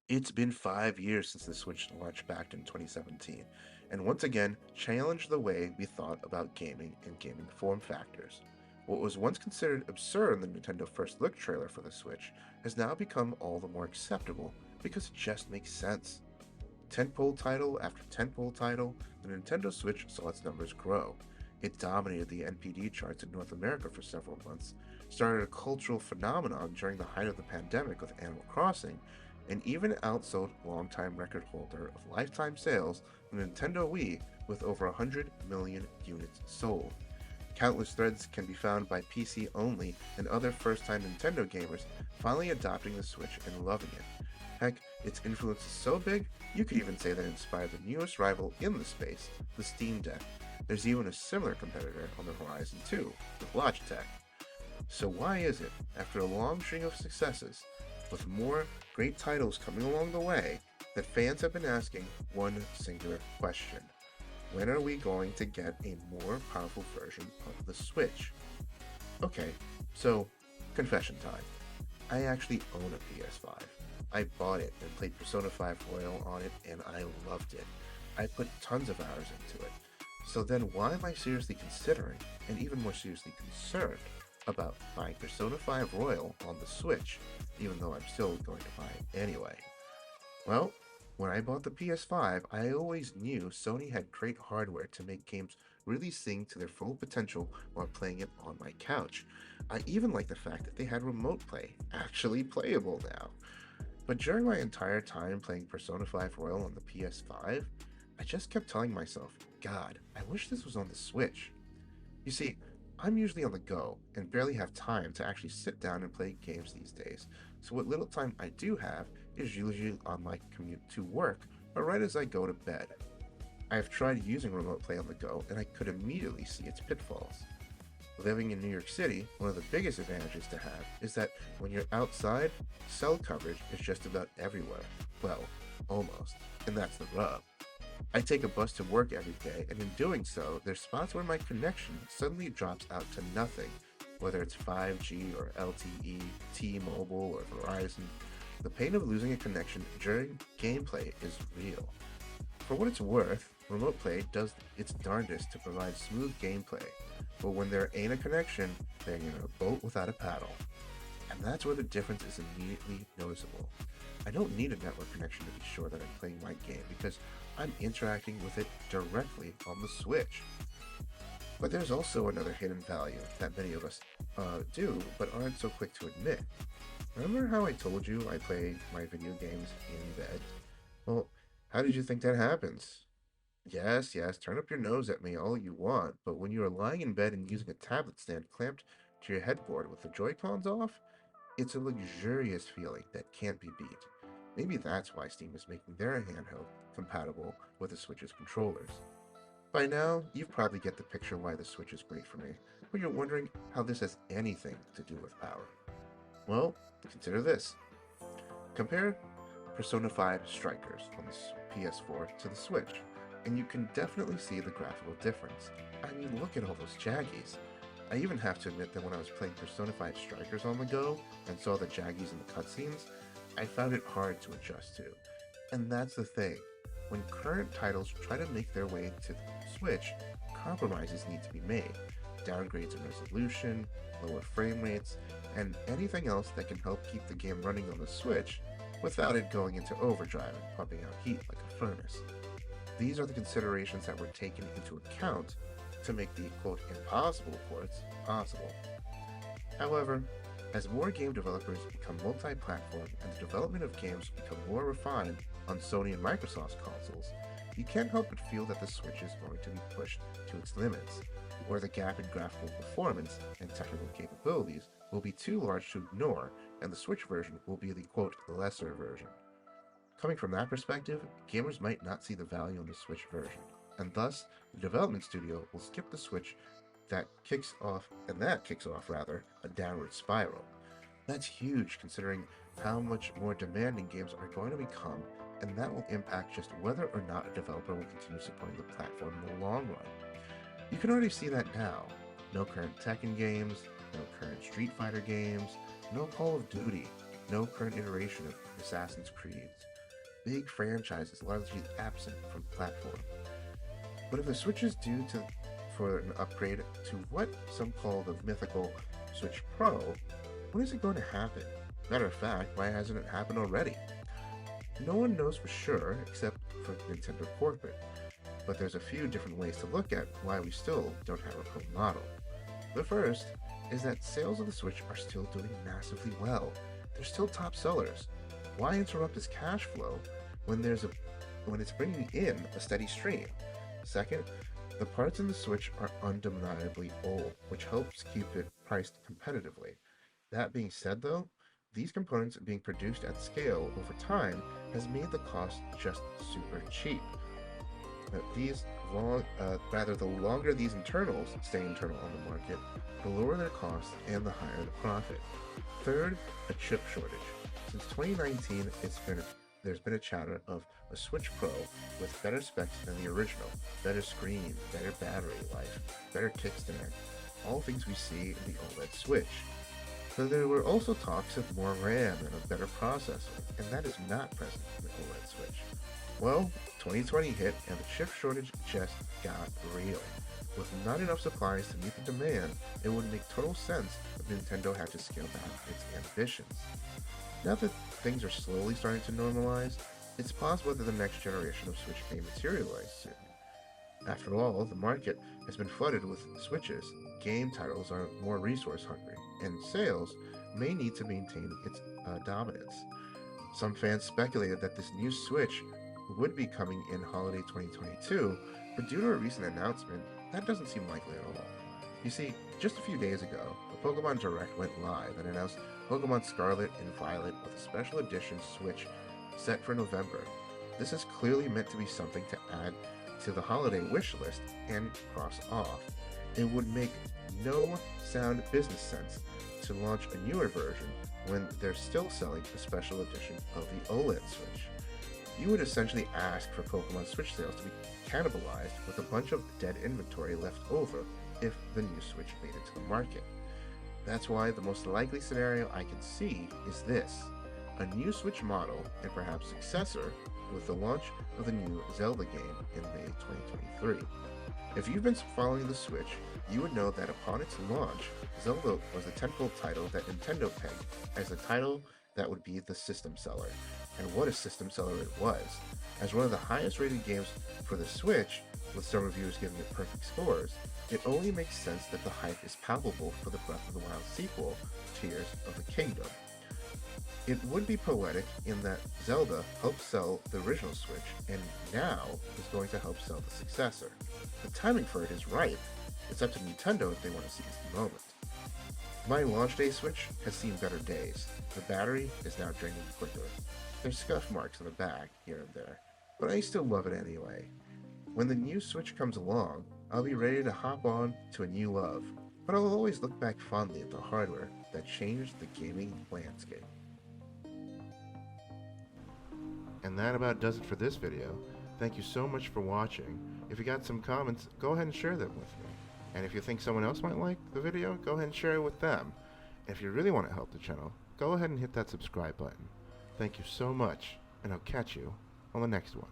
It's been 5 years since the Switch launched back in 2017, and once again challenged the way we thought about gaming and gaming form factors. What was once considered absurd in the Nintendo First Look trailer for the Switch has now become all the more acceptable because it just makes sense. Tentpole title after tentpole title, the Nintendo Switch saw its numbers grow. It dominated the NPD charts in North America for several months, started a cultural phenomenon during the height of the pandemic with Animal Crossing, and even outsold longtime record holder of lifetime sales, the Nintendo Wii, with over 100 million units sold. Countless threads can be found by PC only and other first time Nintendo gamers finally adopting the Switch and loving it. Heck, its influence is so big, you could even say that it inspired the newest rival in the space, the Steam Deck. There's even a similar competitor on the horizon too, with Logitech. So why is it, after a long string of successes, with more great titles coming along the way, that fans have been asking one singular question? When are we going to get a more powerful version of the Switch? Okay, so confession time. I actually own a PS5. I bought it and played Persona 5 Royal on it and I loved it. I put tons of hours into it. So then why am I seriously considering, and even more seriously concerned, about buying Persona 5 Royal on the Switch, even though I'm still going to buy it anyway? Well, when I bought the PS5, I always knew Sony had great hardware to make games really sing to their full potential while playing it on my couch. I even like the fact that they had remote play, actually playable now. But during my entire time playing Persona 5 Royal on the PS5, I just kept telling myself, God, I wish this was on the Switch. You see, I'm usually on the go and barely have time to actually sit down and play games these days, so what little time I do have is usually on my commute to work or right as I go to bed. I have tried using remote play on the go and I could immediately see its pitfalls. Living in New York City, one of the biggest advantages to have is that when you're outside, cell coverage is just about everywhere. Well, almost. And that's the rub. I take a bus to work every day, and in doing so, there's spots where my connection suddenly drops out to nothing, whether it's 5G or LTE, T-Mobile or Verizon. The pain of losing a connection during gameplay is real. For what it's worth, Remote Play does its darndest to provide smooth gameplay, but when there ain't a connection, then you're in a boat without a paddle. And that's where the difference is immediately noticeable. I don't need a network connection to be sure that I'm playing my game because I'm interacting with it directly on the Switch. But there's also another hidden value that many of us do but aren't so quick to admit. Remember how I told you I play my video games in bed? Well, how did you think that happens? Yes, yes, turn up your nose at me all you want, but when you are lying in bed and using a tablet stand clamped to your headboard with the Joy-Cons off, it's a luxurious feeling that can't be beat. Maybe that's why Steam is making their handheld compatible with the Switch's controllers. By now, you've probably get the picture why the Switch is great for me, but you're wondering how this has anything to do with power. Well, consider this. Compare Persona 5 Strikers on the PS4 to the Switch, and you can definitely see the graphical difference. I mean, look at all those Jaggies. I even have to admit that when I was playing Persona 5 Strikers on the go and saw the Jaggies in the cutscenes, I found it hard to adjust to. And that's the thing. When current titles try to make their way to the Switch, compromises need to be made. Downgrades in resolution, lower frame rates, and anything else that can help keep the game running on the Switch without it going into overdrive and pumping out heat like a furnace. These are the considerations that were taken into account to make the quote impossible ports possible. However, as more game developers become multi-platform and the development of games become more refined on Sony and Microsoft's consoles, you can't help but feel that the Switch is going to be pushed to its limits, or the gap in graphical performance and technical capabilities will be too large to ignore, and the Switch version will be the quote lesser version. Coming from that perspective, gamers might not see the value in the Switch version, and thus the development studio will skip the Switch that kicks off rather a downward spiral. That's huge considering how much more demanding games are going to become, and that will impact just whether or not a developer will continue supporting the platform in the long run. You can already see that now. No current Tekken games, no current Street Fighter games, no Call of Duty, no current iteration of Assassin's Creed. big franchises largely absent from the platform. But if the Switch is due for an upgrade to what some call the mythical Switch Pro, when is it going to happen? Matter of fact, why hasn't it happened already? No one knows for sure except for Nintendo corporate, but there's a few different ways to look at why we still don't have a Pro model. The first is that sales of the Switch are still doing massively well. They're still top sellers. Why interrupt its cash flow when it's bringing in a steady stream? Second, the parts in the Switch are undeniably old, which helps keep it priced competitively. That being said though, these components being produced at scale over time has made the cost just super cheap. The longer these internals stay internal on the market, the lower their cost and the higher the profit. Third, a chip shortage. Since 2019, there's been a chatter of a Switch Pro with better specs than the original, better screen, better battery life, better kickstand, all things we see in the OLED Switch. But there were also talks of more RAM and a better processor, and that is not present in the OLED Switch. Well, 2020 hit and the chip shortage just got real. With not enough supplies to meet the demand, it would make total sense if Nintendo had to scale back its ambitions. Now that things are slowly starting to normalize, it's possible that the next generation of Switch may materialize soon. After all, the market has been flooded with Switches, game titles are more resource hungry, and sales may need to maintain its dominance. Some fans speculated that this new Switch would be coming in holiday 2022, but due to a recent announcement, that doesn't seem likely at all. You see, just a few days ago, the Pokemon Direct went live and announced Pokemon Scarlet and Violet with a special edition Switch set for November. This is clearly meant to be something to add to the holiday wish list and cross off. It would make no sound business sense to launch a newer version when they're still selling a special edition of the OLED Switch. You would essentially ask for Pokemon Switch sales to be cannibalized with a bunch of dead inventory left over if the new Switch made it to the market. That's why the most likely scenario I can see is this: a new Switch model and perhaps successor with the launch of the new Zelda game in May 2023. If you've been following the Switch, you would know that upon its launch, Zelda was the tentpole title that Nintendo pegged as the title that would be the system seller. And what a system seller it was. As one of the highest rated games for the Switch, with some reviewers giving it perfect scores, it only makes sense that the hype is palpable for the Breath of the Wild sequel, Tears of the Kingdom. It would be poetic in that Zelda helped sell the original Switch and now is going to help sell the successor. The timing for it is right. It's up to Nintendo if they want to seize the moment. My launch day Switch has seen better days. The battery is now draining quicker. There's scuff marks on the back here and there, but I still love it anyway. When the new Switch comes along, I'll be ready to hop on to a new love, but I'll always look back fondly at the hardware that changed the gaming landscape. And that about does it for this video. Thank you so much for watching. If you got some comments, go ahead and share them with me. And if you think someone else might like the video, go ahead and share it with them. And if you really want to help the channel, go ahead and hit that subscribe button. Thank you so much, and I'll catch you on the next one.